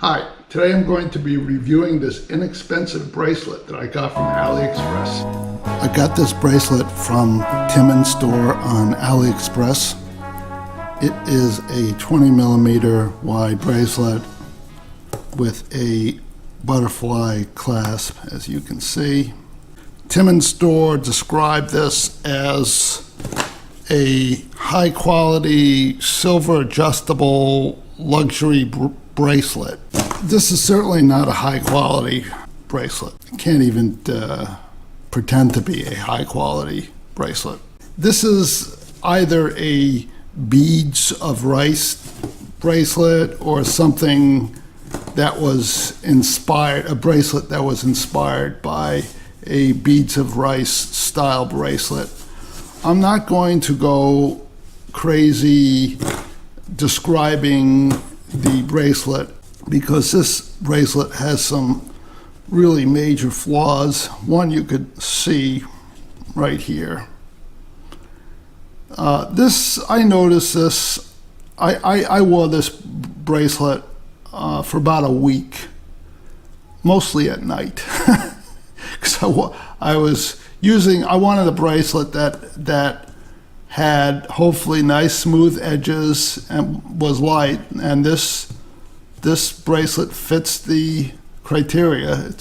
Hi, today I'm going to be reviewing this inexpensive bracelet that I got from AliExpress. I got this bracelet from Timinn Store on AliExpress. It is a 20mm wide bracelet with a butterfly clasp, as you can see. Timinn Store described this as a high quality silver adjustable luxury bracelet. This is certainly not a high quality bracelet. It can't even pretend to be a high quality bracelet. This is either a beads of rice bracelet or something that was inspired, a bracelet that was inspired by a beads of rice style bracelet. I'm not going to go crazy describing the bracelet because this bracelet has some really major flaws. One you could see right here. I noticed this. I wore this bracelet for about a week, mostly at night, because I wanted a bracelet that had hopefully nice smooth edges and was light, and this bracelet fits the criteria.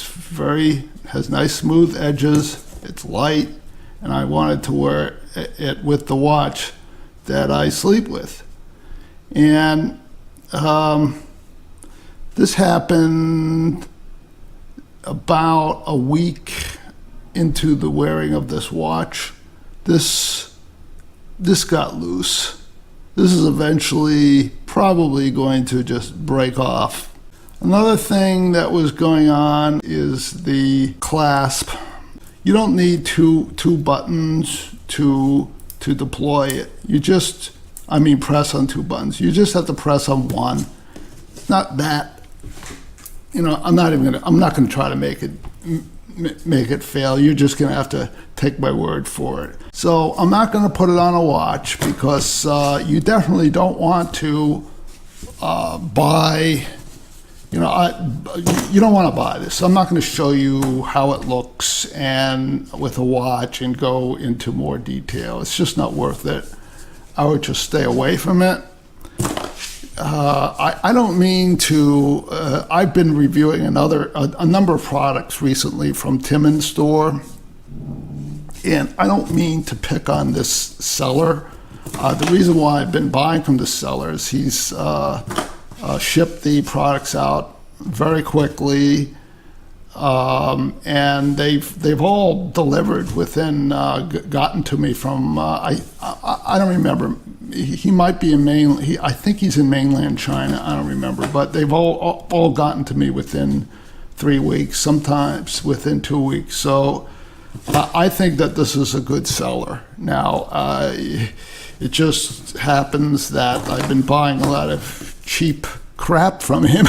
Has nice smooth edges, it's light, and I wanted to wear it with the watch that I sleep with. And this happened about a week into the wearing of this watch. This got loose. This is eventually probably going to just break off. Another thing that was going on is the clasp. You don't need two buttons to deploy it. You just, press on two buttons. You just have to press on one. Not that, I'm not gonna try to make it fail. You're just gonna have to take my word for it. So I'm not gonna put it on a watch because you definitely don't want to buy, you don't want to buy this. I'm not going to show you how it looks and with a watch and go into more detail. It's just not worth it. I would just stay away from it. I don't mean to, I've been reviewing a number of products recently from Timinn Store, and I don't mean to pick on this seller. The reason why I've been buying from this seller is he's shipped the products out very quickly, and they've all delivered within, gotten to me from, I don't remember. He might be I think he's in mainland China, I don't remember, but they've all gotten to me within 3 weeks, sometimes within 2 weeks. So I think that this is a good seller. Now, it just happens that I've been buying a lot of cheap crap from him.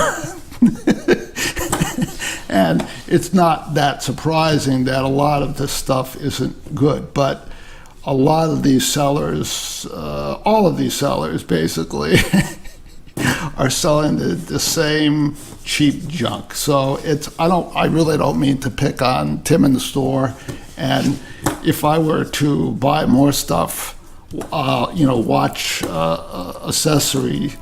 And it's not that surprising that a lot of this stuff isn't good, but a lot of these sellers, all of these sellers basically, are selling the same cheap junk. So I really don't mean to pick on Timinn Store. And if I were to buy more stuff, watch accessory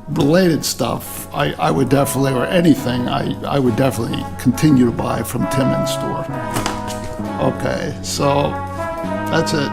related stuff, I would definitely, or anything, I would definitely continue to buy from Timinn Store. Okay, so that's it.